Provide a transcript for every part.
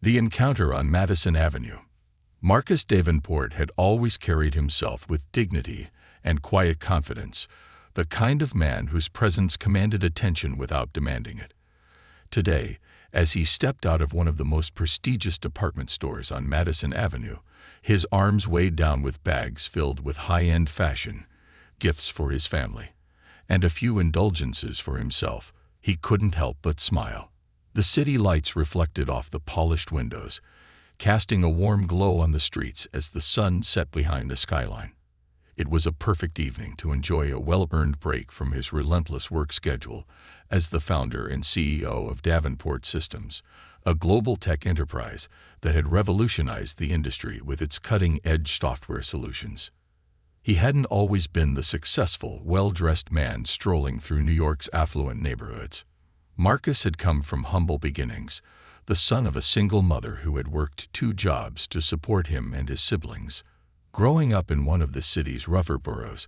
The encounter on Madison Avenue. Marcus Davenport had always carried himself with dignity and quiet confidence, the kind of man whose presence commanded attention without demanding it. Today, as he stepped out of one of the most prestigious department stores on Madison Avenue, his arms weighed down with bags filled with high-end fashion, gifts for his family, and a few indulgences for himself, he couldn't help but smile. The city lights reflected off the polished windows, casting a warm glow on the streets as the sun set behind the skyline. It was a perfect evening to enjoy a well-earned break from his relentless work schedule as the founder and CEO of Davenport Systems, a global tech enterprise that had revolutionized the industry with its cutting-edge software solutions. He hadn't always been the successful, well-dressed man strolling through New York's affluent neighborhoods. Marcus had come from humble beginnings, the son of a single mother who had worked 2 jobs to support him and his siblings. Growing up in one of the city's rougher boroughs,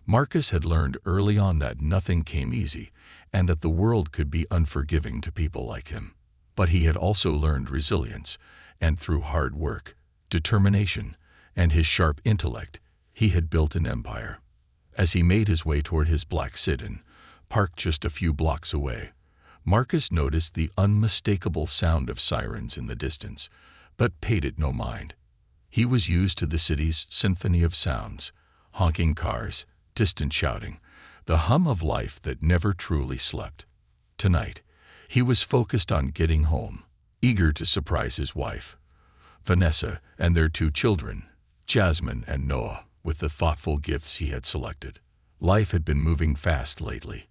Marcus had learned early on that nothing came easy and that the world could be unforgiving to people like him. But he had also learned resilience, and through hard work, determination, and his sharp intellect, he had built an empire. As he made his way toward his black sedan, parked just a few blocks away, Marcus noticed the unmistakable sound of sirens in the distance, but paid it no mind. He was used to the city's symphony of sounds, honking cars, distant shouting, the hum of life that never truly slept. Tonight, he was focused on getting home, eager to surprise his wife, Vanessa, and their 2 children, Jasmine and Noah, with the thoughtful gifts he had selected. Life had been moving fast lately,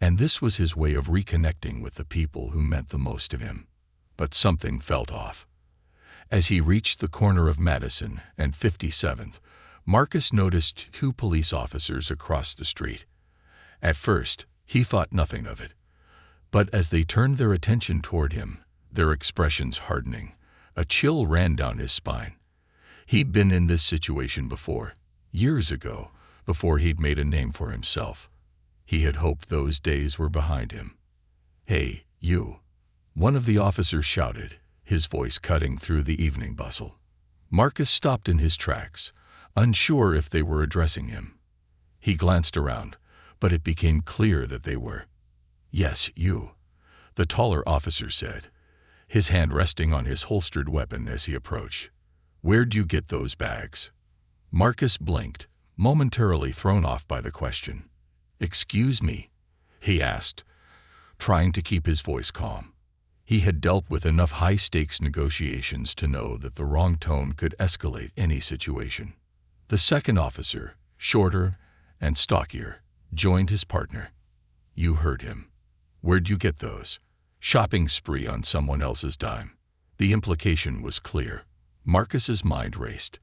and this was his way of reconnecting with the people who meant the most to him. But something felt off. As he reached the corner of Madison and 57th, Marcus noticed 2 police officers across the street. At first, he thought nothing of it. But as they turned their attention toward him, their expressions hardening, a chill ran down his spine. He'd been in this situation before, years ago, before he'd made a name for himself. He had hoped those days were behind him. "Hey, you," one of the officers shouted, his voice cutting through the evening bustle. Marcus stopped in his tracks, unsure if they were addressing him. He glanced around, but it became clear that they were. "Yes, you," the taller officer said, his hand resting on his holstered weapon as he approached. "Where'd you get those bags?" Marcus blinked, momentarily thrown off by the question. "Excuse me?" he asked, trying to keep his voice calm. He had dealt with enough high-stakes negotiations to know that the wrong tone could escalate any situation. The second officer, shorter and stockier, joined his partner. "You heard him. Where'd you get those?" Shopping spree on someone else's dime. The implication was clear. Marcus's mind raced.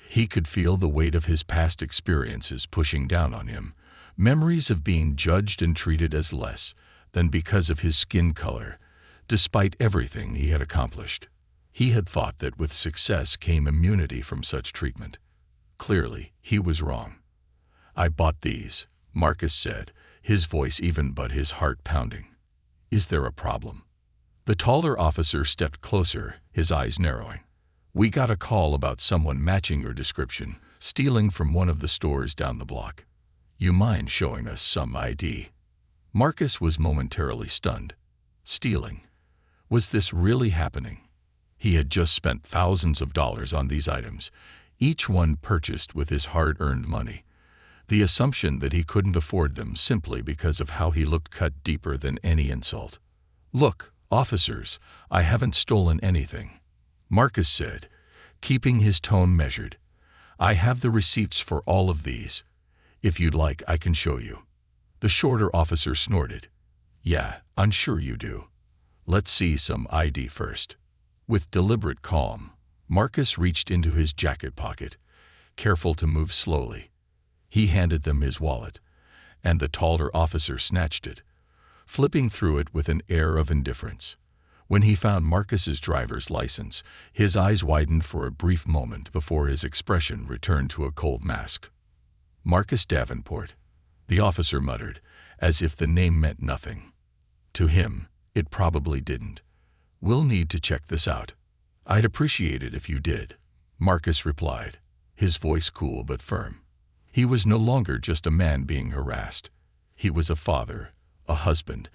He could feel the weight of his past experiences pushing down on him, memories of being judged and treated as less than because of his skin color, despite everything he had accomplished. He had thought that with success came immunity from such treatment. Clearly, he was wrong. "I bought these," Marcus said, his voice even but his heart pounding. "Is there a problem?" The taller officer stepped closer, his eyes narrowing. "We got a call about someone matching your description, stealing from one of the stores down the block. You mind showing us some ID?" Marcus was momentarily stunned. Stealing? Was this really happening? He had just spent thousands of dollars on these items, each one purchased with his hard-earned money. The assumption that he couldn't afford them simply because of how he looked cut deeper than any insult. "Look, officers, I haven't stolen anything," Marcus said, keeping his tone measured. "I have the receipts for all of these. If you'd like, I can show you." The shorter officer snorted. "Yeah, I'm sure you do. Let's see some ID first." With deliberate calm, Marcus reached into his jacket pocket, careful to move slowly. He handed them his wallet, and the taller officer snatched it, flipping through it with an air of indifference. When he found Marcus's driver's license, his eyes widened for a brief moment before his expression returned to a cold mask. "Marcus Davenport," the officer muttered, as if the name meant nothing. To him, it probably didn't. "We'll need to check this out." "I'd appreciate it if you did," Marcus replied, his voice cool but firm. He was no longer just a man being harassed. He was a father, a husband,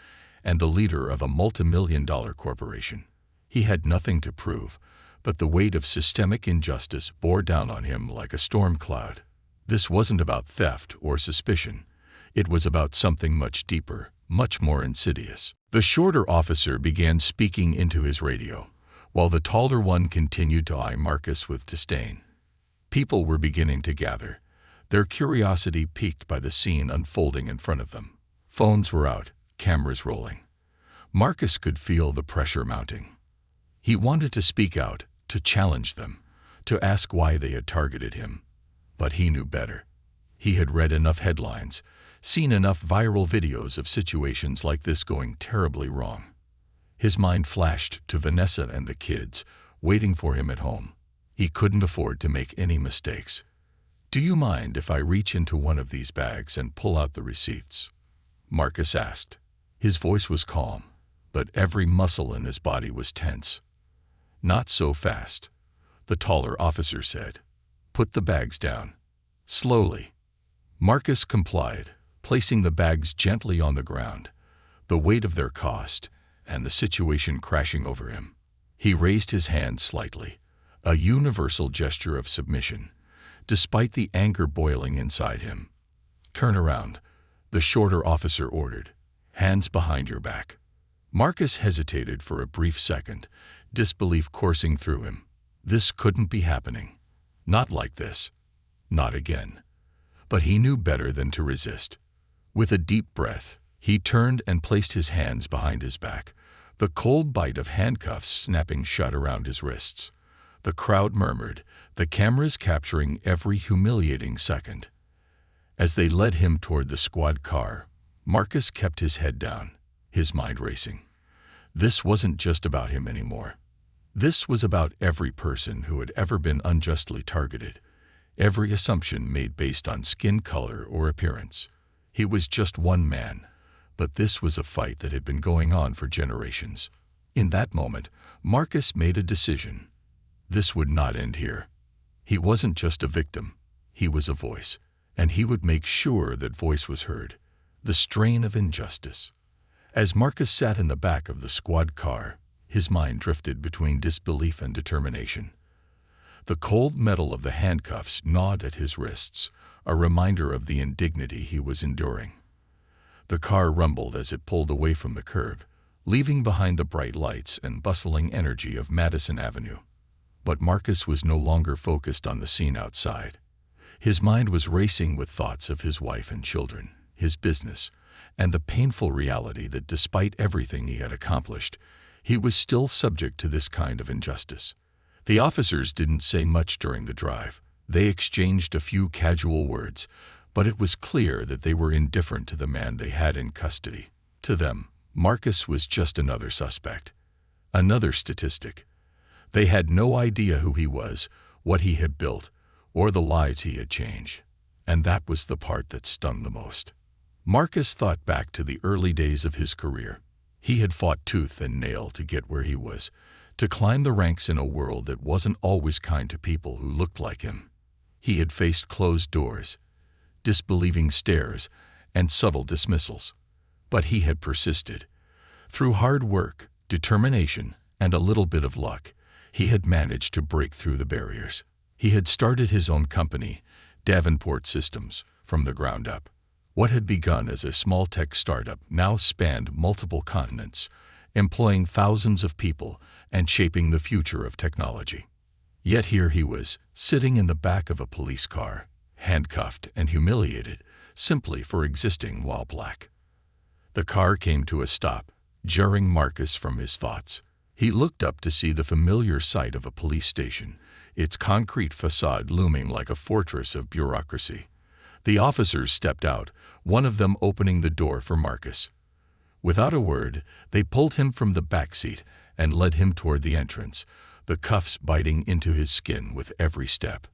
and the leader of a multimillion-dollar corporation. He had nothing to prove, but the weight of systemic injustice bore down on him like a storm cloud. This wasn't about theft or suspicion. It was about something much deeper, much more insidious. The shorter officer began speaking into his radio, while the taller one continued to eye Marcus with disdain. People were beginning to gather, their curiosity piqued by the scene unfolding in front of them. Phones were out, cameras rolling. Marcus could feel the pressure mounting. He wanted to speak out, to challenge them, to ask why they had targeted him. But he knew better. He had read enough headlines, seen enough viral videos of situations like this going terribly wrong. His mind flashed to Vanessa and the kids, waiting for him at home. He couldn't afford to make any mistakes. "Do you mind if I reach into one of these bags and pull out the receipts?" Marcus asked. His voice was calm, but every muscle in his body was tense. "Not so fast," the taller officer said. "Put the bags down. Slowly." Marcus complied, placing the bags gently on the ground, the weight of their cost and the situation crashing over him. He raised his hand slightly, a universal gesture of submission, despite the anger boiling inside him. "Turn around," the shorter officer ordered. "Hands behind your back." Marcus hesitated for a brief second, disbelief coursing through him. This couldn't be happening. Not like this. Not again. But he knew better than to resist. With a deep breath, he turned and placed his hands behind his back, the cold bite of handcuffs snapping shut around his wrists. The crowd murmured, the cameras capturing every humiliating second. As they led him toward the squad car, Marcus kept his head down, his mind racing. This wasn't just about him anymore. This was about every person who had ever been unjustly targeted, every assumption made based on skin color or appearance. He was just one man, but this was a fight that had been going on for generations. In that moment, Marcus made a decision. This would not end here. He wasn't just a victim. He was a voice, and he would make sure that voice was heard. The strain of injustice. As Marcus sat in the back of the squad car, his mind drifted between disbelief and determination. The cold metal of the handcuffs gnawed at his wrists, a reminder of the indignity he was enduring. The car rumbled as it pulled away from the curb, leaving behind the bright lights and bustling energy of Madison Avenue. But Marcus was no longer focused on the scene outside. His mind was racing with thoughts of his wife and children, his business, and the painful reality that despite everything he had accomplished, he was still subject to this kind of injustice. The officers didn't say much during the drive. They exchanged a few casual words, but it was clear that they were indifferent to the man they had in custody. To them, Marcus was just another suspect, another statistic. They had no idea who he was, what he had built, or the lives he had changed. And that was the part that stung the most. Marcus thought back to the early days of his career. He had fought tooth and nail to get where he was, to climb the ranks in a world that wasn't always kind to people who looked like him. He had faced closed doors, disbelieving stares, and subtle dismissals. But he had persisted. Through hard work, determination, and a little bit of luck, he had managed to break through the barriers. He had started his own company, Davenport Systems, from the ground up. What had begun as a small tech startup now spanned multiple continents, employing thousands of people and shaping the future of technology. Yet here he was, sitting in the back of a police car, handcuffed and humiliated, simply for existing while black. The car came to a stop, jarring Marcus from his thoughts. He looked up to see the familiar sight of a police station, its concrete facade looming like a fortress of bureaucracy. The officers stepped out, one of them opening the door for Marcus. Without a word, they pulled him from the back seat and led him toward the entrance, the cuffs biting into his skin with every step.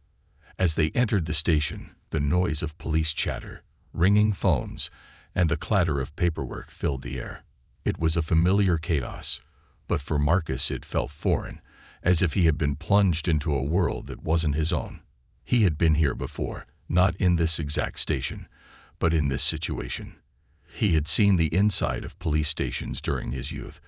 As they entered the station, the noise of police chatter, ringing phones, and the clatter of paperwork filled the air. It was a familiar chaos, but for Marcus it felt foreign, as if he had been plunged into a world that wasn't his own. He had been here before, not in this exact station, but in this situation. He had seen the inside of police stations during his youth,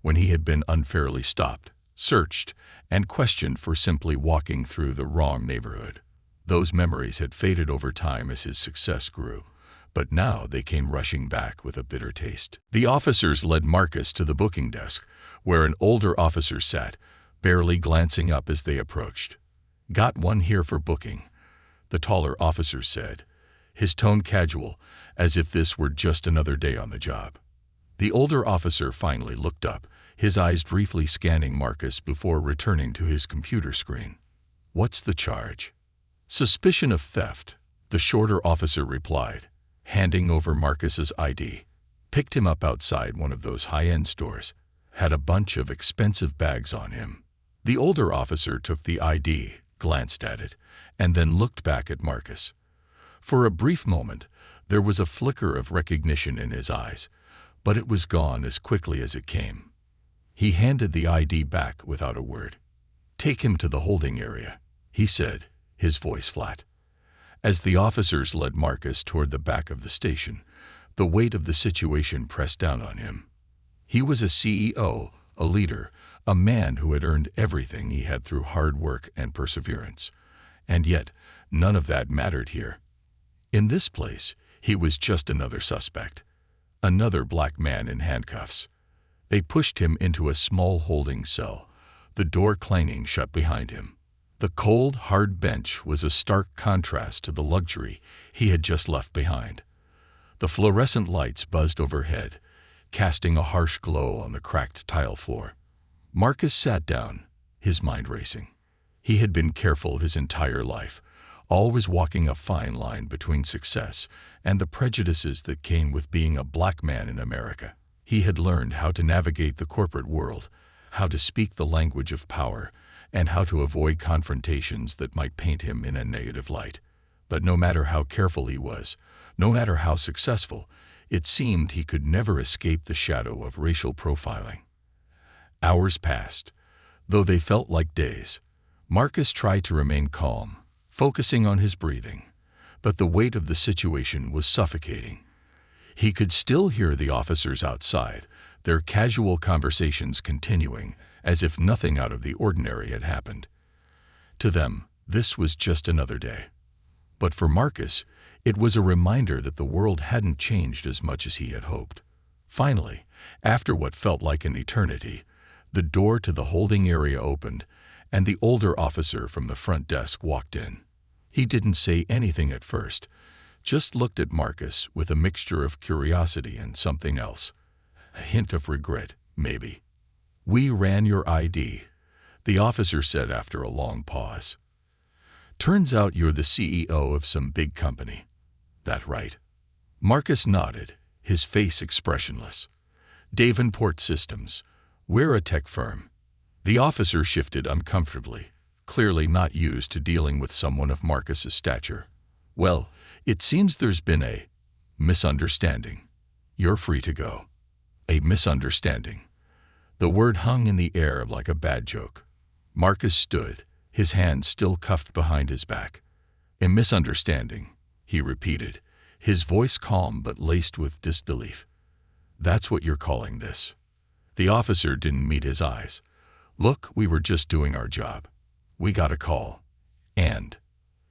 when he had been unfairly stopped, searched, and questioned for simply walking through the wrong neighborhood. Those memories had faded over time as his success grew, but now they came rushing back with a bitter taste. The officers led Marcus to the booking desk, where an older officer sat, barely glancing up as they approached. "Got one here for booking," the taller officer said, his tone casual, as if this were just another day on the job. The older officer finally looked up, his eyes briefly scanning Marcus before returning to his computer screen. "What's the charge?" "Suspicion of theft," the shorter officer replied, handing over Marcus's ID. "Picked him up outside one of those high-end stores. Had a bunch of expensive bags on him." The older officer took the ID, glanced at it, and then looked back at Marcus. For a brief moment, there was a flicker of recognition in his eyes, but it was gone as quickly as it came. He handed the ID back without a word. "Take him to the holding area," he said, his voice flat. As the officers led Marcus toward the back of the station, the weight of the situation pressed down on him. He was a CEO, a leader, a man who had earned everything he had through hard work and perseverance. And yet, none of that mattered here. In this place, he was just another suspect. Another black man in handcuffs. They pushed him into a small holding cell, the door clanging shut behind him. The cold, hard bench was a stark contrast to the luxury he had just left behind. The fluorescent lights buzzed overhead, casting a harsh glow on the cracked tile floor. Marcus sat down, his mind racing. He had been careful his entire life, always walking a fine line between success and the prejudices that came with being a black man in America. He had learned how to navigate the corporate world, how to speak the language of power, and how to avoid confrontations that might paint him in a negative light. But no matter how careful he was, no matter how successful, it seemed he could never escape the shadow of racial profiling. Hours passed. Though they felt like days, Marcus tried to remain calm, focusing on his breathing, but the weight of the situation was suffocating. He could still hear the officers outside, their casual conversations continuing, as if nothing out of the ordinary had happened. To them, this was just another day. But for Marcus, it was a reminder that the world hadn't changed as much as he had hoped. Finally, after what felt like an eternity, the door to the holding area opened, and the older officer from the front desk walked in. He didn't say anything at first, just looked at Marcus with a mixture of curiosity and something else. A hint of regret, maybe. "We ran your ID," the officer said after a long pause. "Turns out you're the CEO of some big company. That right?" Marcus nodded, his face expressionless. "Davenport Systems. We're a tech firm." The officer shifted uncomfortably, clearly not used to dealing with someone of Marcus's stature. "Well, it seems there's been a misunderstanding. You're free to go." A misunderstanding. The word hung in the air like a bad joke. Marcus stood, his hands still cuffed behind his back. "A misunderstanding," he repeated, his voice calm but laced with disbelief. "That's what you're calling this?" The officer didn't meet his eyes. "Look, we were just doing our job. We got a call. And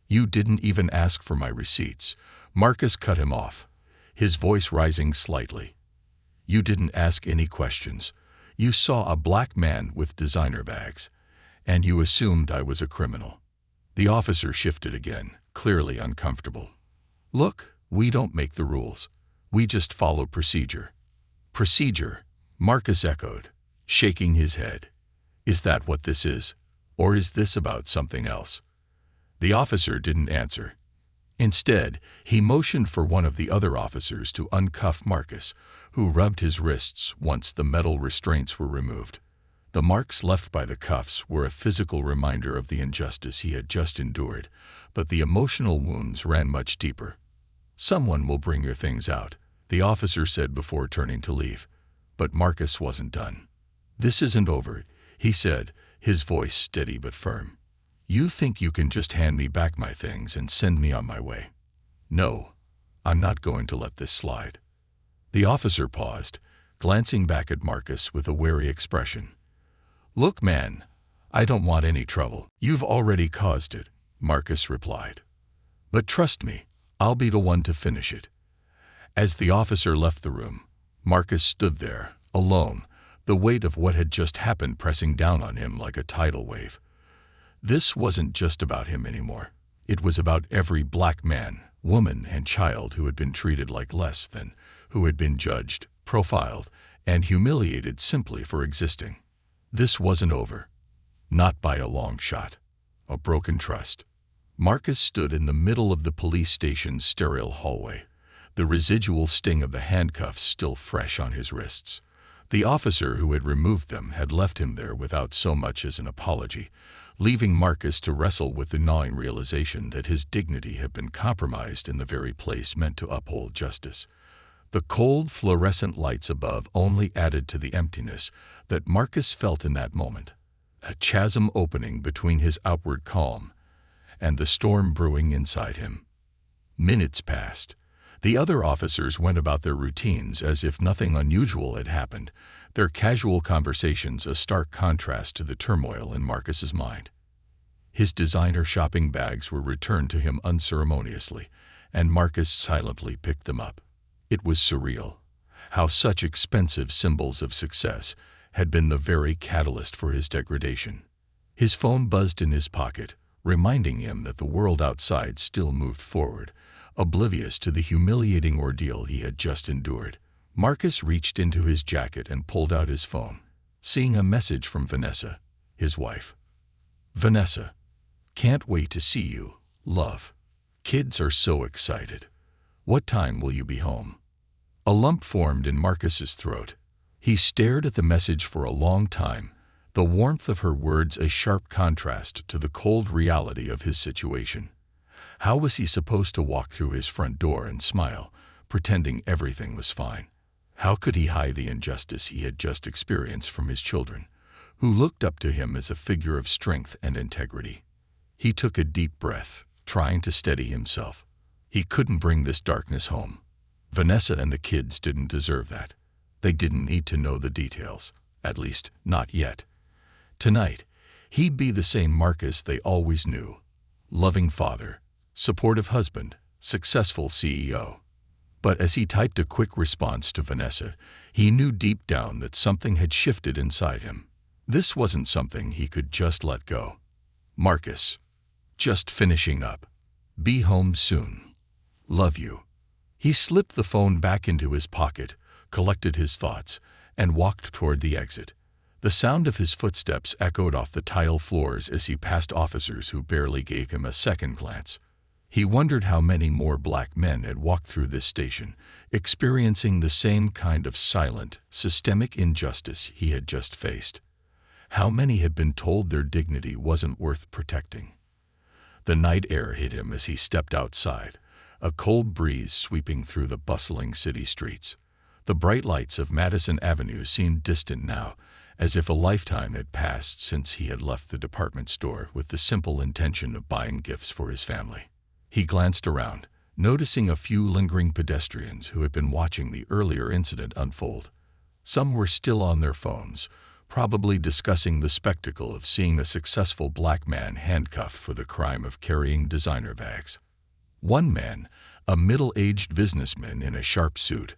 you didn't even ask for my receipts." Marcus cut him off, his voice rising slightly. "You didn't ask any questions. You saw a black man with designer bags, and you assumed I was a criminal." The officer shifted again, clearly uncomfortable. "Look, we don't make the rules. We just follow procedure." "Procedure," Marcus echoed, shaking his head. "Is that what this is? Or is this about something else?" The officer didn't answer. Instead, he motioned for one of the other officers to uncuff Marcus, who rubbed his wrists once the metal restraints were removed. The marks left by the cuffs were a physical reminder of the injustice he had just endured, but the emotional wounds ran much deeper. "Someone will bring your things out," the officer said before turning to leave. But Marcus wasn't done. "This isn't over," he said, his voice steady but firm. "You think you can just hand me back my things and send me on my way? No, I'm not going to let this slide." The officer paused, glancing back at Marcus with a wary expression. "Look, man, I don't want any trouble." "You've already caused it," Marcus replied. "But trust me, I'll be the one to finish it." As the officer left the room, Marcus stood there, alone, the weight of what had just happened pressing down on him like a tidal wave. This wasn't just about him anymore. It was about every black man, woman, and child who had been treated like less than, who had been judged, profiled, and humiliated simply for existing. This wasn't over. Not by a long shot. A broken trust. Marcus stood in the middle of the police station's sterile hallway, the residual sting of the handcuffs still fresh on his wrists. The officer who had removed them had left him there without so much as an apology, leaving Marcus to wrestle with the gnawing realization that his dignity had been compromised in the very place meant to uphold justice. The cold, fluorescent lights above only added to the emptiness that Marcus felt in that moment, a chasm opening between his outward calm and the storm brewing inside him. Minutes passed. The other officers went about their routines as if nothing unusual had happened, their casual conversations a stark contrast to the turmoil in Marcus's mind. His designer shopping bags were returned to him unceremoniously, and Marcus silently picked them up. It was surreal, how such expensive symbols of success had been the very catalyst for his degradation. His phone buzzed in his pocket, reminding him that the world outside still moved forward, oblivious to the humiliating ordeal he had just endured. Marcus reached into his jacket and pulled out his phone, seeing a message from Vanessa, his wife. "Vanessa, can't wait to see you, love. Kids are so excited. What time will you be home?" A lump formed in Marcus's throat. He stared at the message for a long time, the warmth of her words a sharp contrast to the cold reality of his situation. How was he supposed to walk through his front door and smile, pretending everything was fine? How could he hide the injustice he had just experienced from his children, who looked up to him as a figure of strength and integrity? He took a deep breath, trying to steady himself. He couldn't bring this darkness home. Vanessa and the kids didn't deserve that. They didn't need to know the details, at least not yet. Tonight, he'd be the same Marcus they always knew. Loving father, supportive husband, successful CEO. But as he typed a quick response to Vanessa, he knew deep down that something had shifted inside him. This wasn't something he could just let go. "Marcus, just finishing up. Be home soon. Love you." He slipped the phone back into his pocket, collected his thoughts, and walked toward the exit. The sound of his footsteps echoed off the tile floors as he passed officers who barely gave him a second glance. He wondered how many more black men had walked through this station, experiencing the same kind of silent, systemic injustice he had just faced. How many had been told their dignity wasn't worth protecting? The night air hit him as he stepped outside, a cold breeze sweeping through the bustling city streets. The bright lights of Madison Avenue seemed distant now, as if a lifetime had passed since he had left the department store with the simple intention of buying gifts for his family. He glanced around, noticing a few lingering pedestrians who had been watching the earlier incident unfold. Some were still on their phones, probably discussing the spectacle of seeing a successful black man handcuffed for the crime of carrying designer bags. One man, a middle-aged businessman in a sharp suit,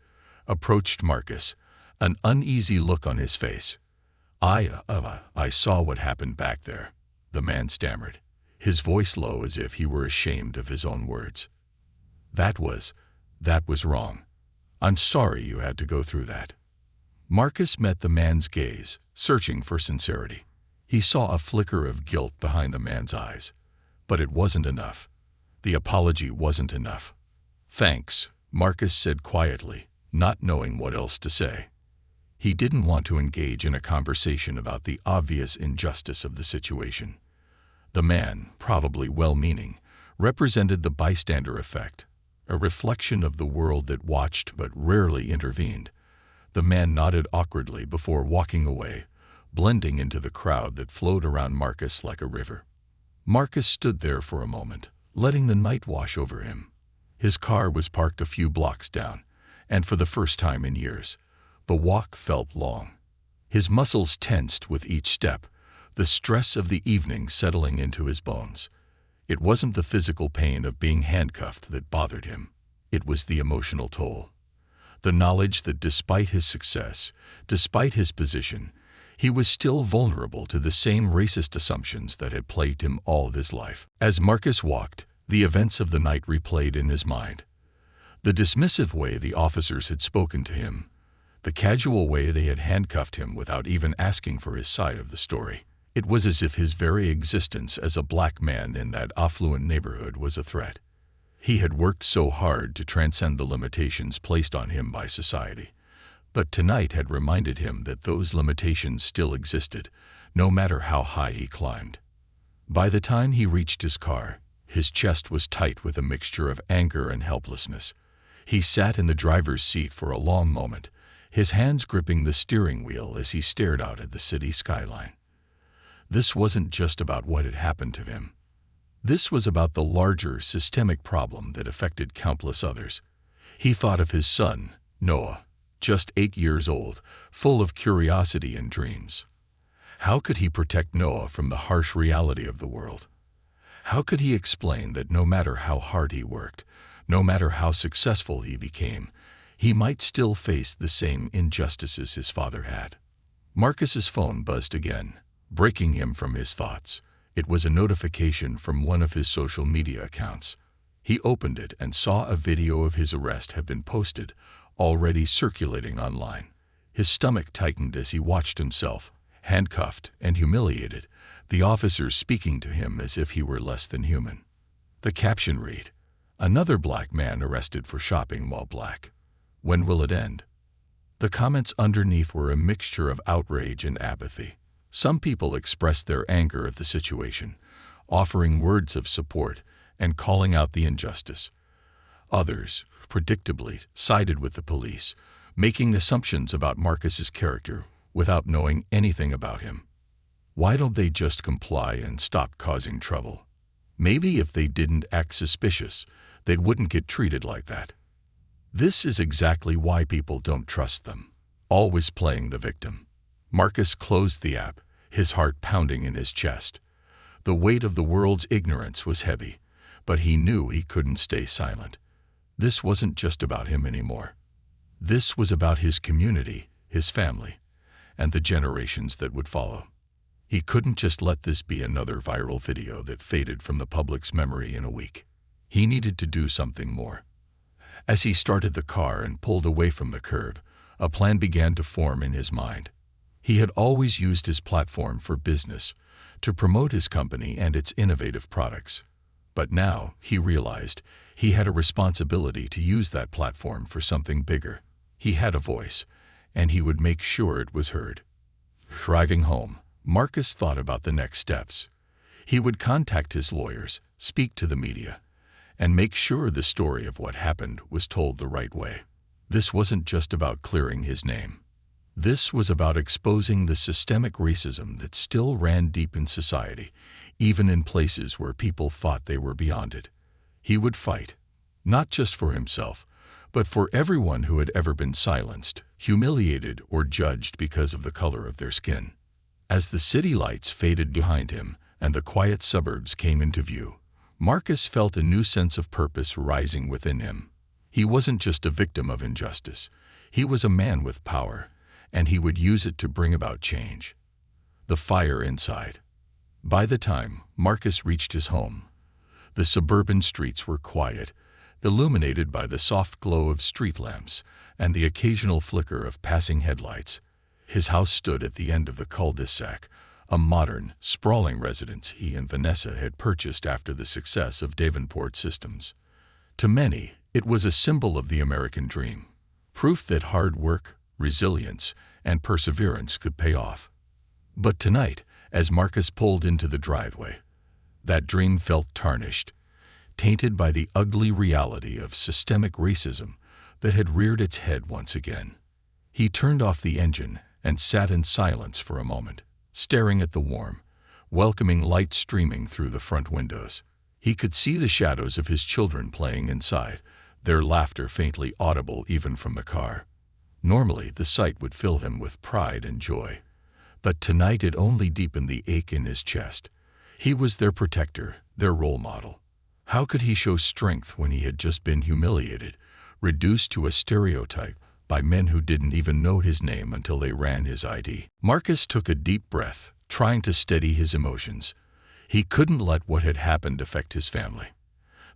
approached Marcus, an uneasy look on his face. I saw what happened back there," the man stammered, his voice low as if he were ashamed of his own words. That was wrong. I'm sorry you had to go through that." Marcus met the man's gaze, searching for sincerity. He saw a flicker of guilt behind the man's eyes. But it wasn't enough. The apology wasn't enough. "Thanks," Marcus said quietly, not knowing what else to say. He didn't want to engage in a conversation about the obvious injustice of the situation. The man, probably well-meaning, represented the bystander effect, a reflection of the world that watched but rarely intervened. The man nodded awkwardly before walking away, blending into the crowd that flowed around Marcus like a river. Marcus stood there for a moment, letting the night wash over him. His car was parked a few blocks down, and for the first time in years, the walk felt long. His muscles tensed with each step, the stress of the evening settling into his bones. It wasn't the physical pain of being handcuffed that bothered him. It was the emotional toll. The knowledge that despite his success, despite his position, he was still vulnerable to the same racist assumptions that had plagued him all his life. As Marcus walked, the events of the night replayed in his mind. The dismissive way the officers had spoken to him, the casual way they had handcuffed him without even asking for his side of the story. It was as if his very existence as a black man in that affluent neighborhood was a threat. He had worked so hard to transcend the limitations placed on him by society, but tonight had reminded him that those limitations still existed, no matter how high he climbed. By the time he reached his car, his chest was tight with a mixture of anger and helplessness. He sat in the driver's seat for a long moment, his hands gripping the steering wheel as he stared out at the city skyline. This wasn't just about what had happened to him. This was about the larger, systemic problem that affected countless others. He thought of his son, Noah, just 8 years old, full of curiosity and dreams. How could he protect Noah from the harsh reality of the world? How could he explain that no matter how hard he worked, no matter how successful he became, he might still face the same injustices his father had? Marcus's phone buzzed again, breaking him from his thoughts. It was a notification from one of his social media accounts. He opened it and saw a video of his arrest had been posted, already circulating online. His stomach tightened as he watched himself, handcuffed and humiliated, the officers speaking to him as if he were less than human. The caption read, "Another black man arrested for shopping while black. When will it end?" The comments underneath were a mixture of outrage and apathy. Some people expressed their anger at the situation, offering words of support and calling out the injustice. Others, predictably, sided with the police, making assumptions about Marcus's character without knowing anything about him. Why don't they just comply and stop causing trouble? Maybe if they didn't act suspicious, they wouldn't get treated like that. This is exactly why people don't trust them, always playing the victim. Marcus closed the app, his heart pounding in his chest. The weight of the world's ignorance was heavy, but he knew he couldn't stay silent. This wasn't just about him anymore. This was about his community, his family, and the generations that would follow. He couldn't just let this be another viral video that faded from the public's memory in a week. He needed to do something more. As he started the car and pulled away from the curb, a plan began to form in his mind. He had always used his platform for business, to promote his company and its innovative products. But now, he realized, he had a responsibility to use that platform for something bigger. He had a voice, and he would make sure it was heard. Driving home, Marcus thought about the next steps. He would contact his lawyers, speak to the media, and make sure the story of what happened was told the right way. This wasn't just about clearing his name. This was about exposing the systemic racism that still ran deep in society, even in places where people thought they were beyond it. He would fight, not just for himself, but for everyone who had ever been silenced, humiliated, or judged because of the color of their skin. As the city lights faded behind him and the quiet suburbs came into view, Marcus felt a new sense of purpose rising within him. He wasn't just a victim of injustice. He was a man with power, and he would use it to bring about change. The fire inside. By the time Marcus reached his home, the suburban streets were quiet, illuminated by the soft glow of street lamps and the occasional flicker of passing headlights. His house stood at the end of the cul-de-sac, a modern, sprawling residence he and Vanessa had purchased after the success of Davenport Systems. To many, it was a symbol of the American dream, proof that hard work, resilience, and perseverance could pay off. But tonight, as Marcus pulled into the driveway, that dream felt tarnished, tainted by the ugly reality of systemic racism that had reared its head once again. He turned off the engine and sat in silence for a moment, staring at the warm, welcoming light streaming through the front windows. He could see the shadows of his children playing inside, their laughter faintly audible even from the car. Normally, the sight would fill him with pride and joy, but tonight it only deepened the ache in his chest. He was their protector, their role model. How could he show strength when he had just been humiliated, reduced to a stereotype by men who didn't even know his name until they ran his ID? Marcus took a deep breath, trying to steady his emotions. He couldn't let what had happened affect his family.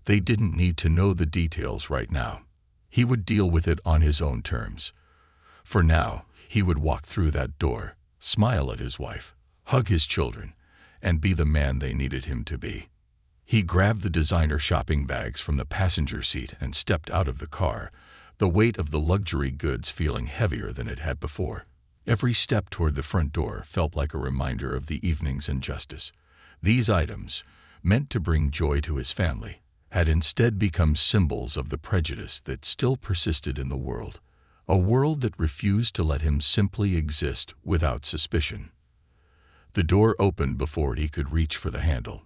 They didn't need to know the details right now. He would deal with it on his own terms. For now, he would walk through that door, smile at his wife, hug his children, and be the man they needed him to be. He grabbed the designer shopping bags from the passenger seat and stepped out of the car, the weight of the luxury goods feeling heavier than it had before. Every step toward the front door felt like a reminder of the evening's injustice. These items, meant to bring joy to his family, had instead become symbols of the prejudice that still persisted in the world, a world that refused to let him simply exist without suspicion. The door opened before he could reach for the handle.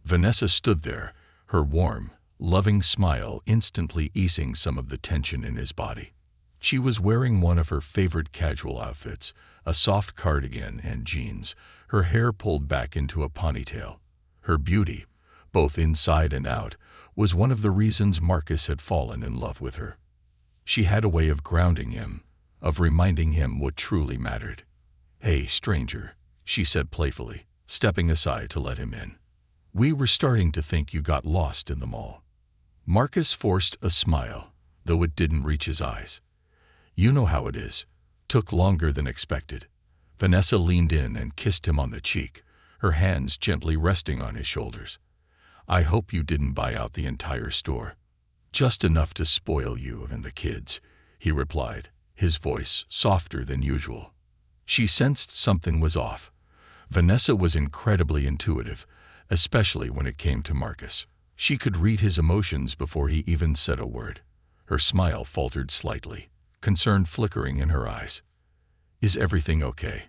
Vanessa stood there, her warm, loving smile instantly easing some of the tension in his body. She was wearing one of her favorite casual outfits, a soft cardigan and jeans, her hair pulled back into a ponytail. Her beauty, both inside and out, was one of the reasons Marcus had fallen in love with her. She had a way of grounding him, of reminding him what truly mattered. "Hey, stranger," she said playfully, stepping aside to let him in. "We were starting to think you got lost in the mall." Marcus forced a smile, though it didn't reach his eyes. "You know how it is. Took longer than expected." Vanessa leaned in and kissed him on the cheek, her hands gently resting on his shoulders. "I hope you didn't buy out the entire store." "Just enough to spoil you and the kids," he replied, his voice softer than usual. She sensed something was off. Vanessa was incredibly intuitive, especially when it came to Marcus. She could read his emotions before he even said a word. Her smile faltered slightly, concern flickering in her eyes. "Is everything okay?"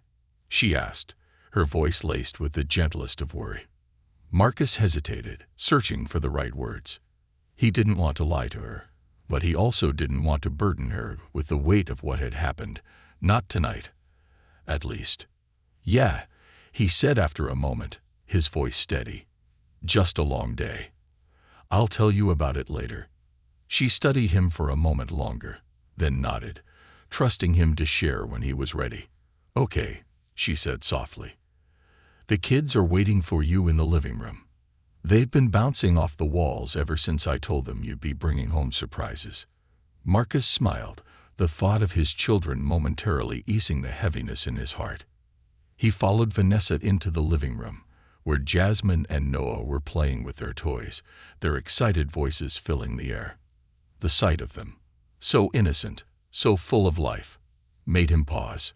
she asked, her voice laced with the gentlest of worry. Marcus hesitated, searching for the right words. He didn't want to lie to her, but he also didn't want to burden her with the weight of what had happened. Not tonight, at least. "Yeah," he said after a moment, his voice steady. "Just a long day. I'll tell you about it later." She studied him for a moment longer, then nodded, trusting him to share when he was ready. "Okay," she said softly. "The kids are waiting for you in the living room. They've been bouncing off the walls ever since I told them you'd be bringing home surprises." Marcus smiled, the thought of his children momentarily easing the heaviness in his heart. He followed Vanessa into the living room, where Jasmine and Noah were playing with their toys, their excited voices filling the air. The sight of them, so innocent, so full of life, made him pause.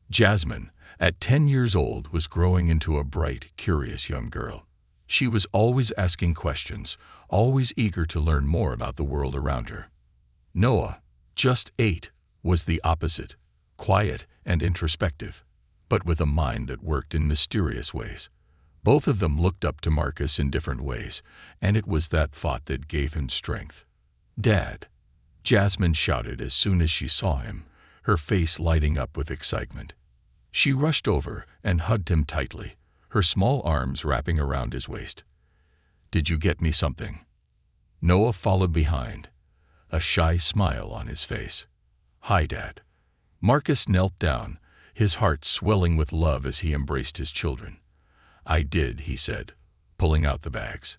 Jasmine, at 10 years old, was growing into a bright, curious young girl. She was always asking questions, always eager to learn more about the world around her. Noah, just 8, was the opposite, quiet and introspective, but with a mind that worked in mysterious ways. Both of them looked up to Marcus in different ways, and it was that thought that gave him strength. "Dad!" Jasmine shouted as soon as she saw him, her face lighting up with excitement. She rushed over and hugged him tightly, her small arms wrapping around his waist. "Did you get me something?" Noah followed behind, a shy smile on his face. "Hi, Dad." Marcus knelt down, his heart swelling with love as he embraced his children. "I did," he said, pulling out the bags.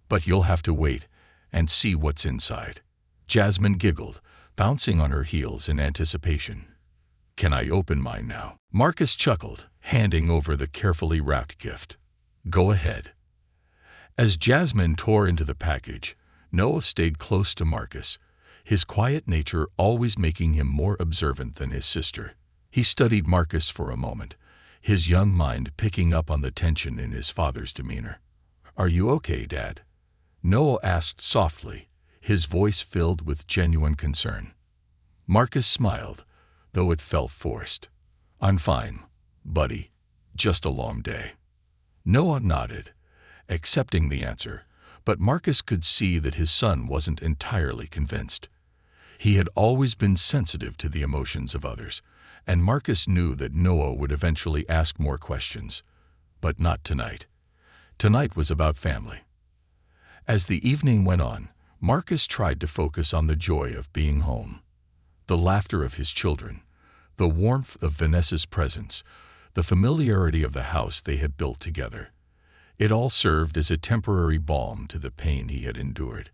"But you'll have to wait and see what's inside." Jasmine giggled, bouncing on her heels in anticipation. "Can I open mine now?" Marcus chuckled, handing over the carefully wrapped gift. "Go ahead." As Jasmine tore into the package, Noah stayed close to Marcus, his quiet nature always making him more observant than his sister. He studied Marcus for a moment, his young mind picking up on the tension in his father's demeanor. "Are you okay, Dad?" Noah asked softly, his voice filled with genuine concern. Marcus smiled, though it felt forced. I'm fine, buddy. Just a long day. Noah nodded, accepting the answer, but Marcus could see that his son wasn't entirely convinced. He had always been sensitive to the emotions of others, and Marcus knew that Noah would eventually ask more questions. But not tonight. Tonight was about family. As the evening went on, Marcus tried to focus on the joy of being home. The laughter of his children, the warmth of Vanessa's presence, the familiarity of the house they had built together. It all served as a temporary balm to the pain he had endured.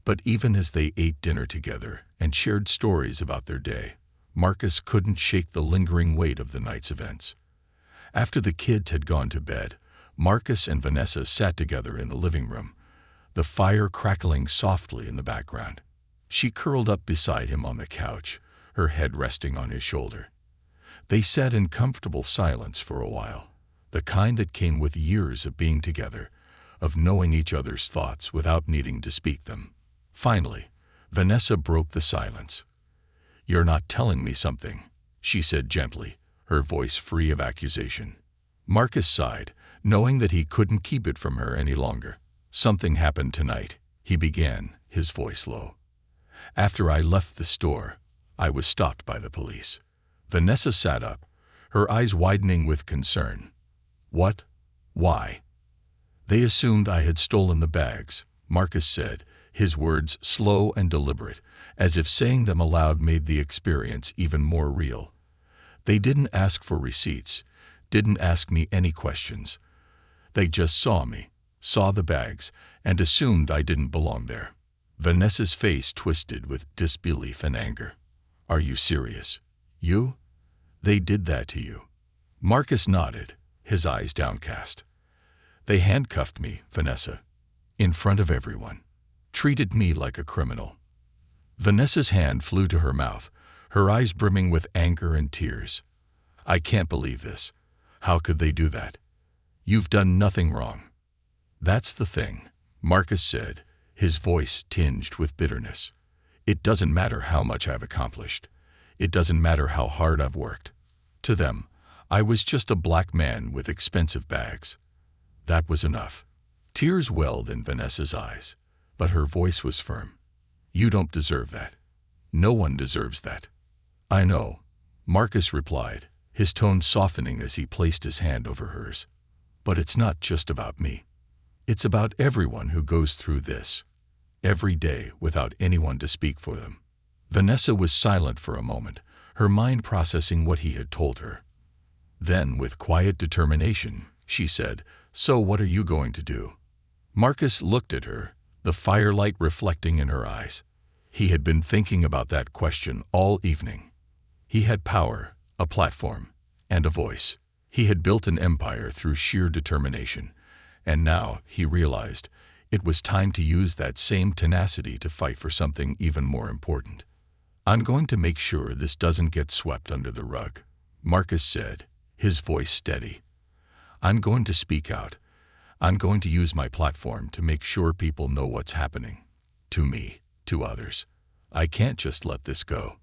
But even as they ate dinner together and shared stories about their day, Marcus couldn't shake the lingering weight of the night's events. After the kids had gone to bed, Marcus and Vanessa sat together in the living room, the fire crackling softly in the background. She curled up beside him on the couch, her head resting on his shoulder. They sat in comfortable silence for a while, the kind that came with years of being together, of knowing each other's thoughts without needing to speak them. Finally, Vanessa broke the silence. "You're not telling me something," she said gently, her voice free of accusation. Marcus sighed, knowing that he couldn't keep it from her any longer. "Something happened tonight," he began, his voice low. "After I left the store, I was stopped by the police." Vanessa sat up, her eyes widening with concern. "What? Why?" "They assumed I had stolen the bags," Marcus said, his words slow and deliberate, as if saying them aloud made the experience even more real. "They didn't ask for receipts, didn't ask me any questions. They just saw me, saw the bags, and assumed I didn't belong there." Vanessa's face twisted with disbelief and anger. "Are you serious? You? They did that to you?" Marcus nodded, his eyes downcast. "They handcuffed me, Vanessa, in front of everyone. Treated me like a criminal." Vanessa's hand flew to her mouth, her eyes brimming with anger and tears. "I can't believe this. How could they do that? You've done nothing wrong." "That's the thing," Marcus said, his voice tinged with bitterness. "It doesn't matter how much I've accomplished. It doesn't matter how hard I've worked. To them, I was just a black man with expensive bags. That was enough." Tears welled in Vanessa's eyes, but her voice was firm. "You don't deserve that. No one deserves that." "I know," Marcus replied, his tone softening as he placed his hand over hers. "But it's not just about me. It's about everyone who goes through this, every day without anyone to speak for them." Vanessa was silent for a moment, her mind processing what he had told her. Then, with quiet determination, she said, "So what are you going to do?" Marcus looked at her, the firelight reflecting in her eyes. He had been thinking about that question all evening. He had power, a platform, and a voice. He had built an empire through sheer determination, and now, he realized, it was time to use that same tenacity to fight for something even more important. "I'm going to make sure this doesn't get swept under the rug," Marcus said, his voice steady. "I'm going to speak out. I'm going to use my platform to make sure people know what's happening. To me, to others. I can't just let this go."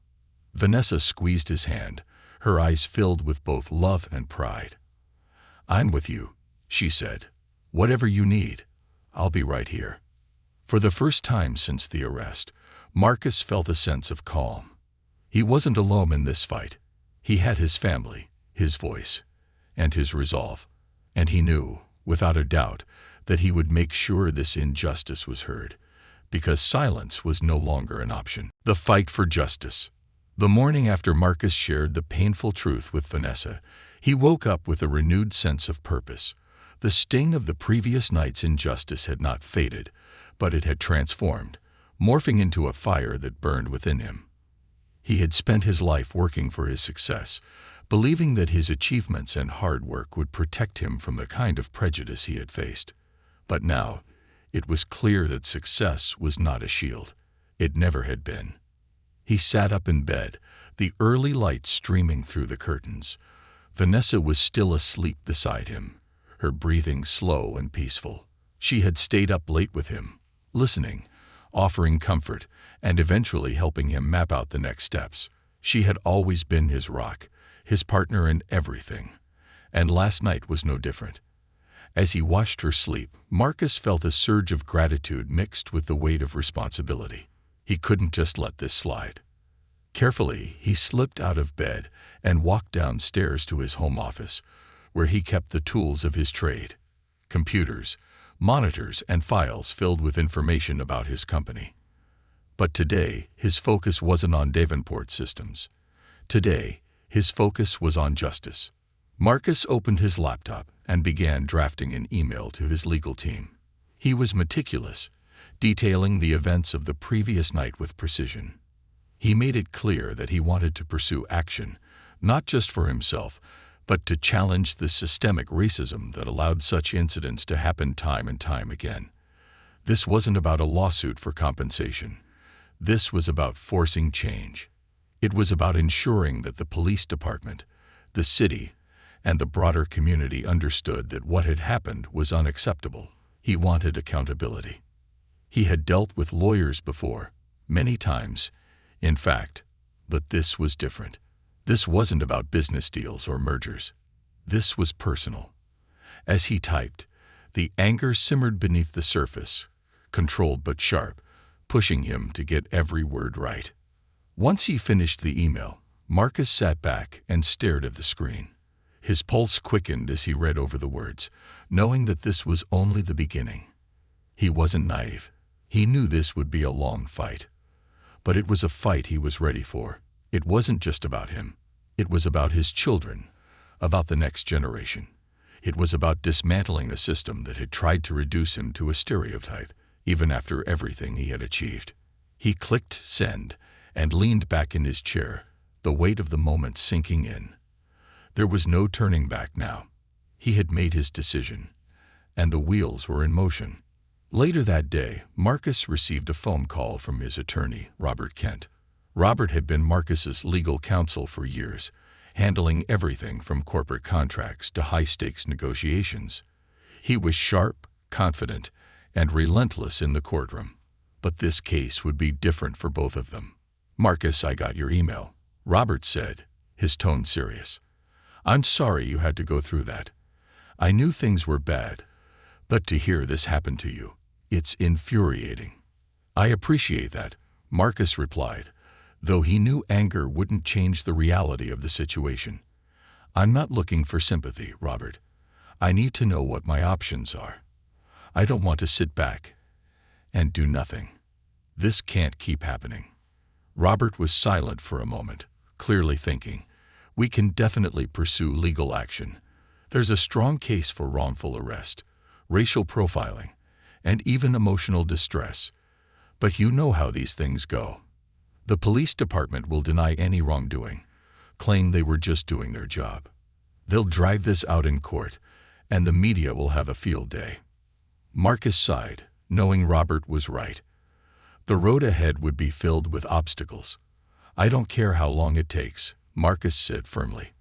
Vanessa squeezed his hand, her eyes filled with both love and pride. "I'm with you," she said. "Whatever you need, I'll be right here." For the first time since the arrest, Marcus felt a sense of calm. He wasn't alone in this fight. He had his family, his voice, and his resolve. And he knew, without a doubt, that he would make sure this injustice was heard, because silence was no longer an option. The fight for justice. The morning after Marcus shared the painful truth with Vanessa, he woke up with a renewed sense of purpose. The sting of the previous night's injustice had not faded, but it had transformed, morphing into a fire that burned within him. He had spent his life working for his success, believing that his achievements and hard work would protect him from the kind of prejudice he had faced. But now, it was clear that success was not a shield. It never had been. He sat up in bed, the early light streaming through the curtains. Vanessa was still asleep beside him, her breathing slow and peaceful. She had stayed up late with him, listening, offering comfort, and eventually helping him map out the next steps. She had always been his rock, his partner in everything. And last night was no different. As he watched her sleep, Marcus felt a surge of gratitude mixed with the weight of responsibility. He couldn't just let this slide. Carefully, he slipped out of bed and walked downstairs to his home office, where he kept the tools of his trade: computers, monitors, and files filled with information about his company. But today, his focus wasn't on Davenport Systems. Today, his focus was on justice. Marcus opened his laptop and began drafting an email to his legal team. He was meticulous, detailing the events of the previous night with precision. He made it clear that he wanted to pursue action, not just for himself, but to challenge the systemic racism that allowed such incidents to happen time and time again. This wasn't about a lawsuit for compensation. This was about forcing change. It was about ensuring that the police department, the city, and the broader community understood that what had happened was unacceptable. He wanted accountability. He had dealt with lawyers before, many times, in fact, but this was different. This wasn't about business deals or mergers. This was personal. As he typed, the anger simmered beneath the surface, controlled but sharp, pushing him to get every word right. Once he finished the email, Marcus sat back and stared at the screen. His pulse quickened as he read over the words, knowing that this was only the beginning. He wasn't naive. He knew this would be a long fight. But it was a fight he was ready for. It wasn't just about him. It was about his children, about the next generation. It was about dismantling a system that had tried to reduce him to a stereotype, even after everything he had achieved. He clicked send and leaned back in his chair, the weight of the moment sinking in. There was no turning back now. He had made his decision, and the wheels were in motion. Later that day, Marcus received a phone call from his attorney, Robert Kent. Robert had been Marcus's legal counsel for years, handling everything from corporate contracts to high-stakes negotiations. He was sharp, confident, and relentless in the courtroom. But this case would be different for both of them. "Marcus, I got your email," Robert said, his tone serious. "I'm sorry you had to go through that. I knew things were bad, but to hear this happen to you, it's infuriating." "I appreciate that," Marcus replied, though he knew anger wouldn't change the reality of the situation. "I'm not looking for sympathy, Robert. I need to know what my options are. I don't want to sit back and do nothing. This can't keep happening." Robert was silent for a moment, clearly thinking. "We can definitely pursue legal action. There's a strong case for wrongful arrest, racial profiling, and even emotional distress. But you know how these things go. The police department will deny any wrongdoing, claim they were just doing their job. They'll drive this out in court, and the media will have a field day." Marcus sighed, knowing Robert was right. The road ahead would be filled with obstacles. "I don't care how long it takes," Marcus said firmly.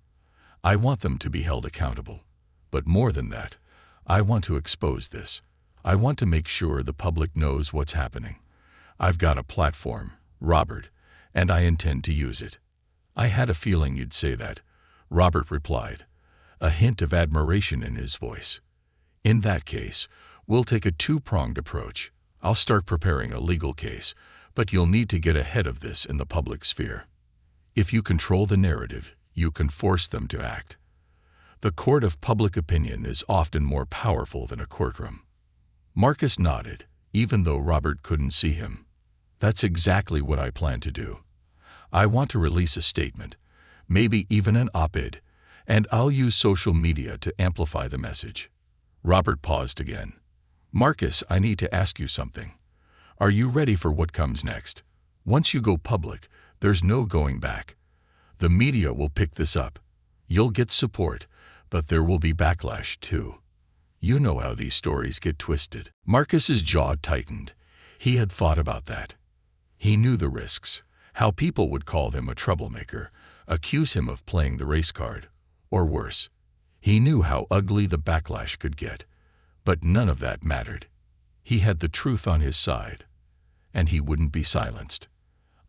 "I want them to be held accountable. But more than that, I want to expose this. I want to make sure the public knows what's happening. I've got a platform, Robert, and I intend to use it." "I had a feeling you'd say that," Robert replied, a hint of admiration in his voice. "In that case, we'll take a two-pronged approach. I'll start preparing a legal case, but you'll need to get ahead of this in the public sphere. If you control the narrative, you can force them to act. The court of public opinion is often more powerful than a courtroom." Marcus nodded, even though Robert couldn't see him. "That's exactly what I plan to do. I want to release a statement, maybe even an op-ed, and I'll use social media to amplify the message." Robert paused again. "Marcus, I need to ask you something. Are you ready for what comes next? Once you go public, there's no going back. The media will pick this up. You'll get support, but there will be backlash too. You know how these stories get twisted." Marcus's jaw tightened. He had thought about that. He knew the risks, how people would call him a troublemaker, accuse him of playing the race card, or worse. He knew how ugly the backlash could get. But none of that mattered. He had the truth on his side, and he wouldn't be silenced.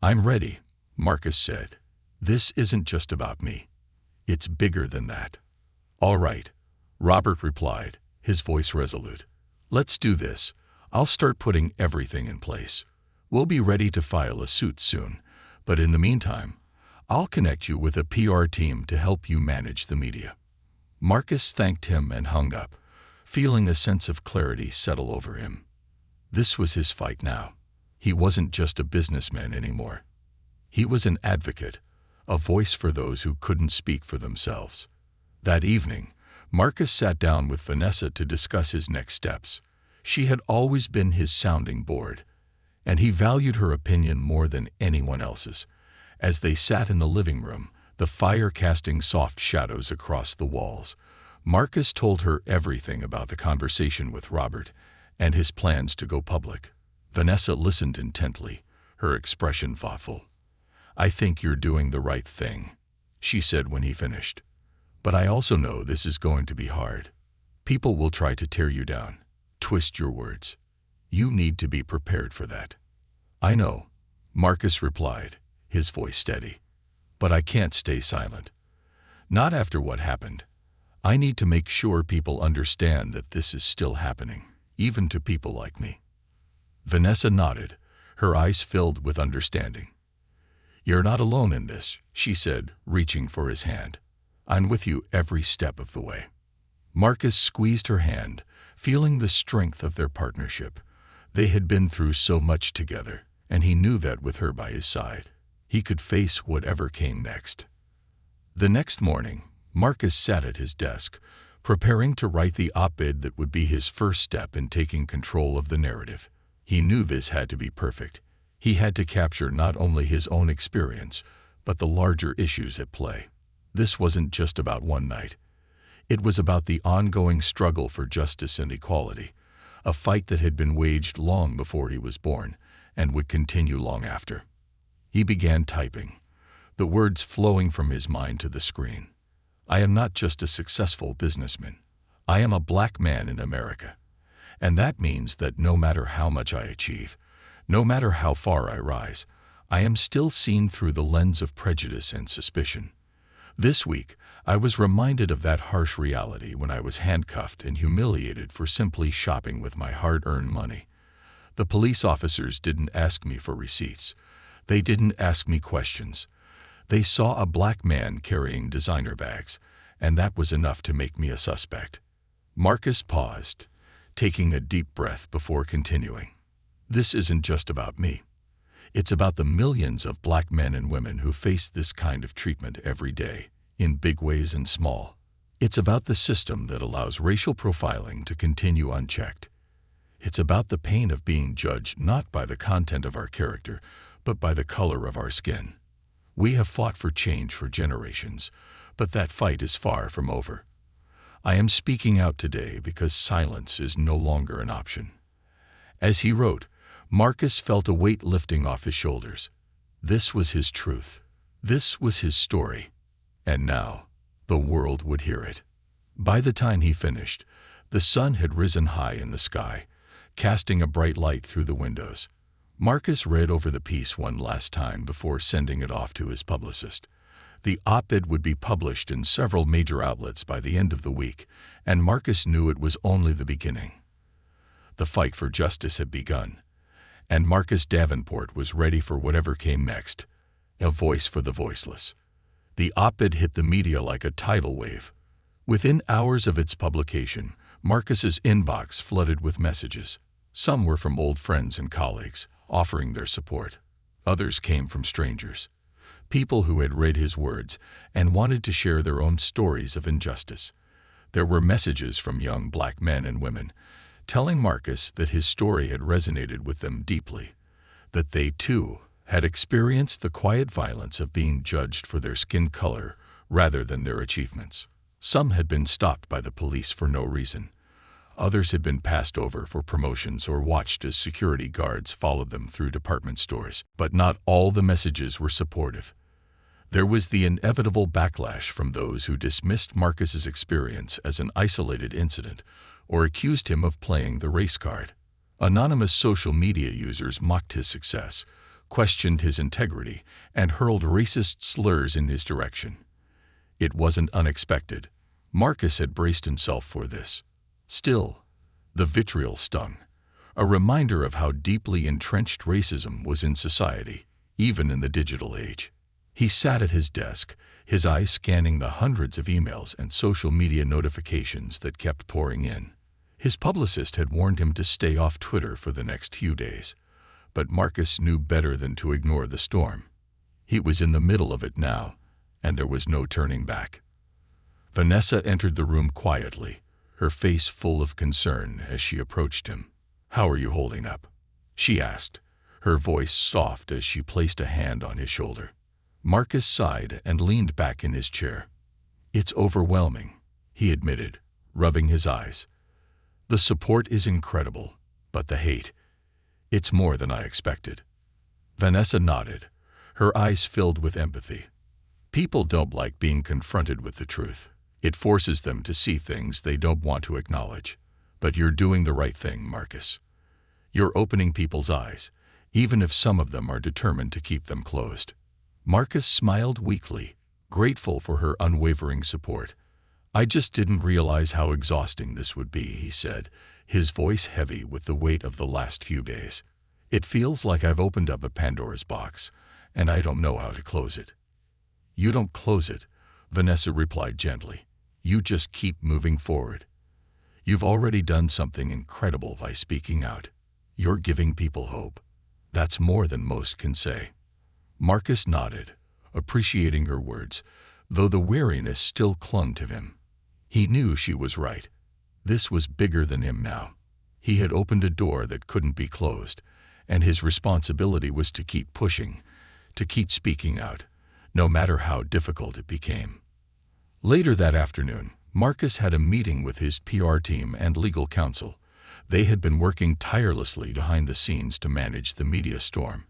"I'm ready," Marcus said. "This isn't just about me. It's bigger than that. All right, Robert replied, his voice resolute. Let's do this. I'll start putting everything in place. We'll be ready to file a suit soon, but in the meantime, I'll connect you with a PR team to help you manage the media. Marcus thanked him and hung up, feeling a sense of clarity settle over him. This was his fight now. He wasn't just a businessman anymore. He was an advocate, a voice for those who couldn't speak for themselves. That evening, Marcus sat down with Vanessa to discuss his next steps. She had always been his sounding board, and he valued her opinion more than anyone else's. As they sat in the living room, the fire casting soft shadows across the walls, Marcus told her everything about the conversation with Robert and his plans to go public. Vanessa listened intently, her expression thoughtful. "I think you're doing the right thing," she said when he finished. "But I also know this is going to be hard. People will try to tear you down, twist your words. You need to be prepared for that." "I know," Marcus replied, his voice steady. "But I can't stay silent. Not after what happened. I need to make sure people understand that this is still happening, even to people like me." Vanessa nodded, her eyes filled with understanding. "You're not alone in this," she said, reaching for his hand. "I'm with you every step of the way." Marcus squeezed her hand, feeling the strength of their partnership. They had been through so much together, and he knew that with her by his side, he could face whatever came next. The next morning, Marcus sat at his desk, preparing to write the op-ed that would be his first step in taking control of the narrative. He knew this had to be perfect. He had to capture not only his own experience, but the larger issues at play. This wasn't just about one night. It was about the ongoing struggle for justice and equality, a fight that had been waged long before he was born and would continue long after. He began typing, the words flowing from his mind to the screen. "I am not just a successful businessman. I am a black man in America. And that means that no matter how much I achieve, no matter how far I rise, I am still seen through the lens of prejudice and suspicion. This week, I was reminded of that harsh reality when I was handcuffed and humiliated for simply shopping with my hard-earned money. The police officers didn't ask me for receipts. They didn't ask me questions. They saw a black man carrying designer bags, and that was enough to make me a suspect." Marcus paused, taking a deep breath before continuing. "This isn't just about me. It's about the millions of black men and women who face this kind of treatment every day, in big ways and small. It's about the system that allows racial profiling to continue unchecked. It's about the pain of being judged not by the content of our character, but by the color of our skin. We have fought for change for generations, but that fight is far from over. I am speaking out today because silence is no longer an option." As he wrote, Marcus felt a weight lifting off his shoulders. This was his truth. This was his story. And now, the world would hear it. By the time he finished, the sun had risen high in the sky, casting a bright light through the windows. Marcus read over the piece one last time before sending it off to his publicist. The op-ed would be published in several major outlets by the end of the week, and Marcus knew it was only the beginning. The fight for justice had begun, and Marcus Davenport was ready for whatever came next, a voice for the voiceless. The op-ed hit the media like a tidal wave. Within hours of its publication, Marcus's inbox flooded with messages. Some were from old friends and colleagues, offering their support. Others came from strangers, people who had read his words and wanted to share their own stories of injustice. There were messages from young black men and women, telling Marcus that his story had resonated with them deeply, that they, too, had experienced the quiet violence of being judged for their skin color rather than their achievements. Some had been stopped by the police for no reason. Others had been passed over for promotions or watched as security guards followed them through department stores. But not all the messages were supportive. There was the inevitable backlash from those who dismissed Marcus's experience as an isolated incident or accused him of playing the race card. Anonymous social media users mocked his success, questioned his integrity, and hurled racist slurs in his direction. It wasn't unexpected. Marcus had braced himself for this. Still, the vitriol stung, a reminder of how deeply entrenched racism was in society, even in the digital age. He sat at his desk, his eyes scanning the hundreds of emails and social media notifications that kept pouring in. His publicist had warned him to stay off Twitter for the next few days, but Marcus knew better than to ignore the storm. He was in the middle of it now, and there was no turning back. Vanessa entered the room quietly, her face full of concern as she approached him. "How are you holding up?" she asked, her voice soft as she placed a hand on his shoulder. Marcus sighed and leaned back in his chair. "It's overwhelming," he admitted, rubbing his eyes. "The support is incredible, but the hate, it's more than I expected." Vanessa nodded, her eyes filled with empathy. People don't like being confronted with the truth. It forces them to see things they don't want to acknowledge. But you're doing the right thing, Marcus. You're opening people's eyes, even if some of them are determined to keep them closed. Marcus smiled weakly, grateful for her unwavering support. "I just didn't realize how exhausting this would be," he said, his voice heavy with the weight of the last few days. "It feels like I've opened up a Pandora's box, and I don't know how to close it." "You don't close it," Vanessa replied gently. "You just keep moving forward. You've already done something incredible by speaking out. You're giving people hope. That's more than most can say." Marcus nodded, appreciating her words, though the weariness still clung to him. He knew she was right. This was bigger than him now. He had opened a door that couldn't be closed, and his responsibility was to keep pushing, to keep speaking out, no matter how difficult it became. Later that afternoon, Marcus had a meeting with his PR team and legal counsel. They had been working tirelessly behind the scenes to manage the media storm,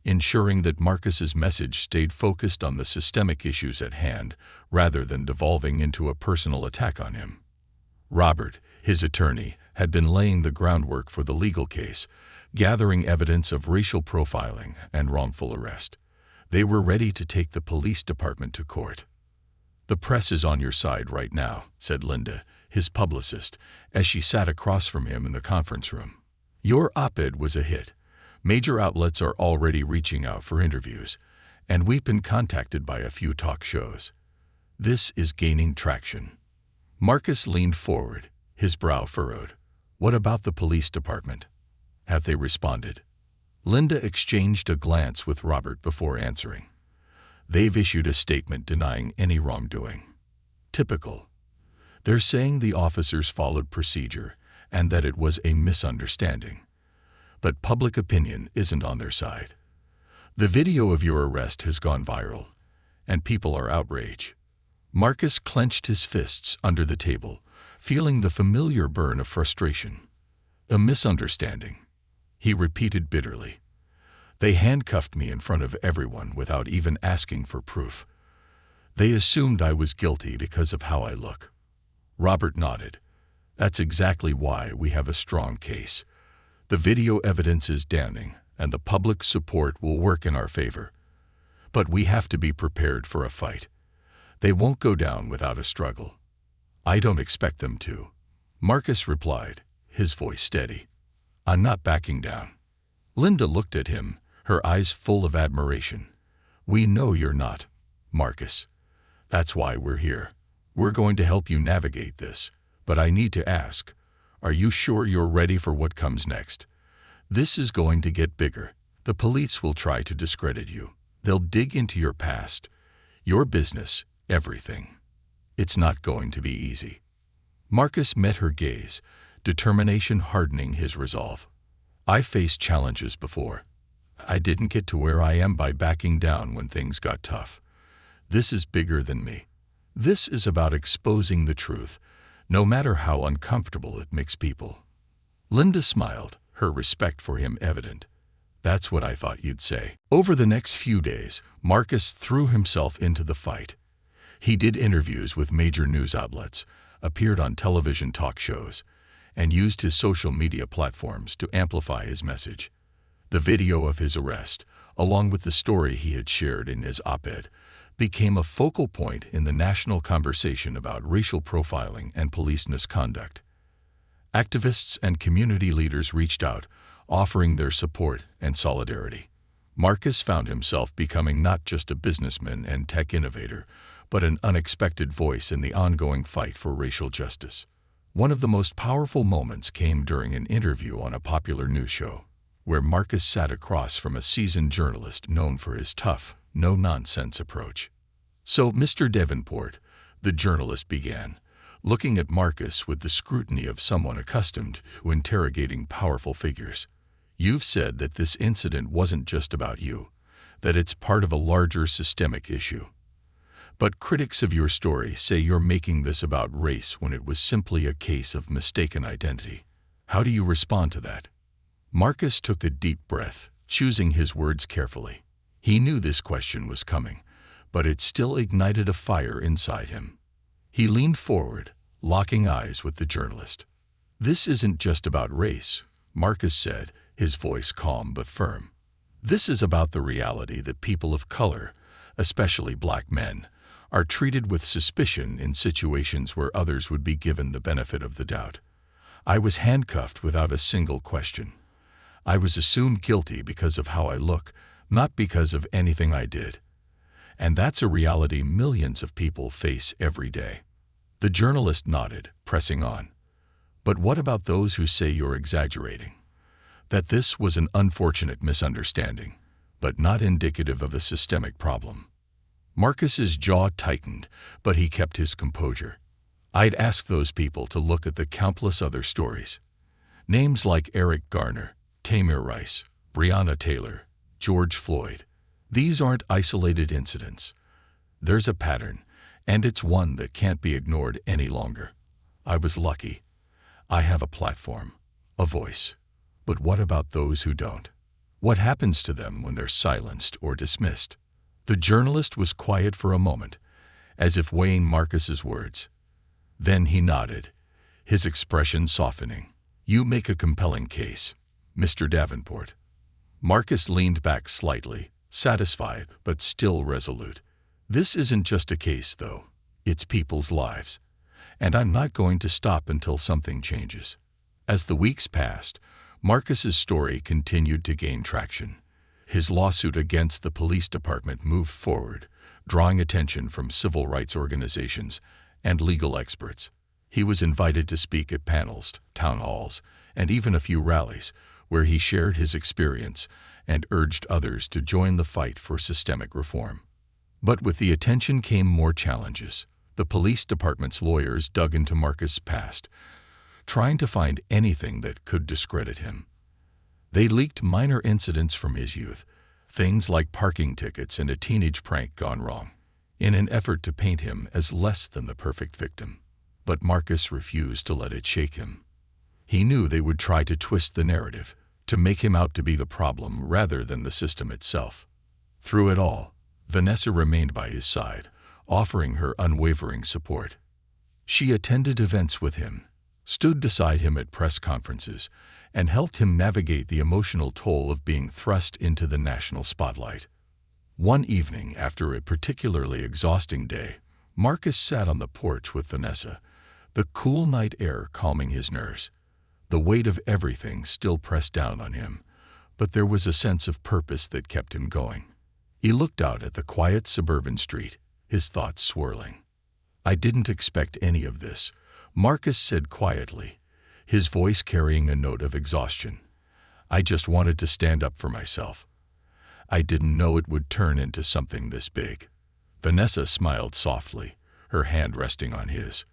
ensuring that Marcus's message stayed focused on the systemic issues at hand rather than devolving into a personal attack on him. Robert, his attorney, had been laying the groundwork for the legal case, gathering evidence of racial profiling and wrongful arrest. They were ready to take the police department to court. "The press is on your side right now," said Linda, his publicist, as she sat across from him in the conference room. "Your op-ed was a hit. Major outlets are already reaching out for interviews, and we've been contacted by a few talk shows. This is gaining traction." Marcus leaned forward, his brow furrowed. "What about the police department? Have they responded?" Linda exchanged a glance with Robert before answering. "They've issued a statement denying any wrongdoing. Typical. They're saying the officers followed procedure and that it was a misunderstanding. But public opinion isn't on their side. The video of your arrest has gone viral, and people are outraged." Marcus clenched his fists under the table, feeling the familiar burn of frustration. "A misunderstanding," he repeated bitterly. "They handcuffed me in front of everyone without even asking for proof. They assumed I was guilty because of how I look." Robert nodded. "That's exactly why we have a strong case. The video evidence is damning, and the public support will work in our favor. But we have to be prepared for a fight. They won't go down without a struggle." "I don't expect them to," Marcus replied, his voice steady. "I'm not backing down." Linda looked at him, her eyes full of admiration. "We know you're not, Marcus. That's why we're here. We're going to help you navigate this. But I need to ask, are you sure you're ready for what comes next? This is going to get bigger. The police will try to discredit you. They'll dig into your past, your business, everything. It's not going to be easy." Marcus met her gaze, determination hardening his resolve. "I faced challenges before. I didn't get to where I am by backing down when things got tough. This is bigger than me. This is about exposing the truth, no matter how uncomfortable it makes people." Linda smiled, her respect for him evident. "That's what I thought you'd say." Over the next few days, Marcus threw himself into the fight. He did interviews with major news outlets, appeared on television talk shows, and used his social media platforms to amplify his message. The video of his arrest, along with the story he had shared in his op-ed, became a focal point in the national conversation about racial profiling and police misconduct. Activists and community leaders reached out, offering their support and solidarity. Marcus found himself becoming not just a businessman and tech innovator, but an unexpected voice in the ongoing fight for racial justice. One of the most powerful moments came during an interview on a popular news show, where Marcus sat across from a seasoned journalist known for his tough, no-nonsense approach. "So, Mr. Davenport," the journalist began, looking at Marcus with the scrutiny of someone accustomed to interrogating powerful figures, "you've said that this incident wasn't just about you, that it's part of a larger systemic issue. But critics of your story say you're making this about race when it was simply a case of mistaken identity. How do you respond to that?" Marcus took a deep breath, choosing his words carefully. He knew this question was coming, but it still ignited a fire inside him. He leaned forward, locking eyes with the journalist. "This isn't just about race," Marcus said, his voice calm but firm. "This is about the reality that people of color, especially black men, are treated with suspicion in situations where others would be given the benefit of the doubt. I was handcuffed without a single question. I was assumed guilty because of how I look, not because of anything I did. And that's a reality millions of people face every day." The journalist nodded, pressing on. "But what about those who say you're exaggerating? That this was an unfortunate misunderstanding, but not indicative of a systemic problem?" Marcus's jaw tightened, but he kept his composure. "I'd ask those people to look at the countless other stories. Names like Eric Garner, Tamir Rice, Breonna Taylor, George Floyd. These aren't isolated incidents. There's a pattern, and it's one that can't be ignored any longer. I was lucky. I have a platform, a voice. But what about those who don't? What happens to them when they're silenced or dismissed?" The journalist was quiet for a moment, as if weighing Marcus's words. Then he nodded, his expression softening. "You make a compelling case, Mr. Davenport." Marcus leaned back slightly, satisfied but still resolute. "This isn't just a case, though. It's people's lives. And I'm not going to stop until something changes." As the weeks passed, Marcus's story continued to gain traction. His lawsuit against the police department moved forward, drawing attention from civil rights organizations and legal experts. He was invited to speak at panels, town halls, and even a few rallies, where he shared his experience and urged others to join the fight for systemic reform. But with the attention came more challenges. The police department's lawyers dug into Marcus' past, trying to find anything that could discredit him. They leaked minor incidents from his youth, things like parking tickets and a teenage prank gone wrong, in an effort to paint him as less than the perfect victim. But Marcus refused to let it shake him. He knew they would try to twist the narrative, to make him out to be the problem rather than the system itself. Through it all, Vanessa remained by his side, offering her unwavering support. She attended events with him, stood beside him at press conferences, and helped him navigate the emotional toll of being thrust into the national spotlight. One evening, after a particularly exhausting day, Marcus sat on the porch with Vanessa, the cool night air calming his nerves. The weight of everything still pressed down on him, but there was a sense of purpose that kept him going. He looked out at the quiet suburban street, his thoughts swirling. "I didn't expect any of this," Marcus said quietly, his voice carrying a note of exhaustion. "I just wanted to stand up for myself. I didn't know it would turn into something this big." Vanessa smiled softly, her hand resting on his.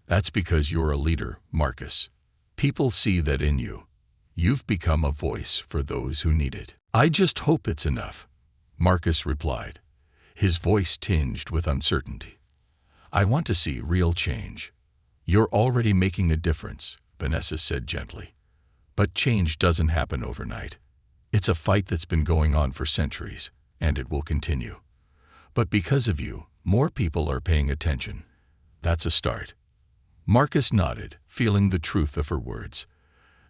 "That's because you're a leader, Marcus. People see that in you. You've become a voice for those who need it." "I just hope it's enough," Marcus replied, his voice tinged with uncertainty. "I want to see real change." "You're already making a difference," Vanessa said gently. "But change doesn't happen overnight. It's a fight that's been going on for centuries, and it will continue. But because of you, more people are paying attention. That's a start." Marcus nodded, feeling the truth of her words.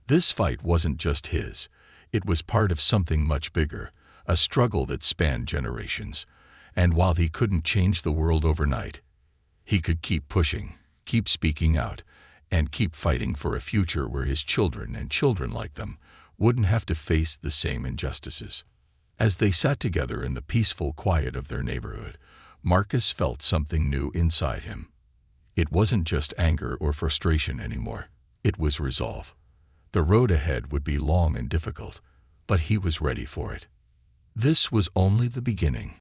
This fight wasn't just his. It was part of something much bigger, a struggle that spanned generations. And while he couldn't change the world overnight, he could keep pushing, keep speaking out, and keep fighting for a future where his children and children like them wouldn't have to face the same injustices. As they sat together in the peaceful quiet of their neighborhood, Marcus felt something new inside him. It wasn't just anger or frustration anymore. It was resolve. The road ahead would be long and difficult, but he was ready for it. This was only the beginning.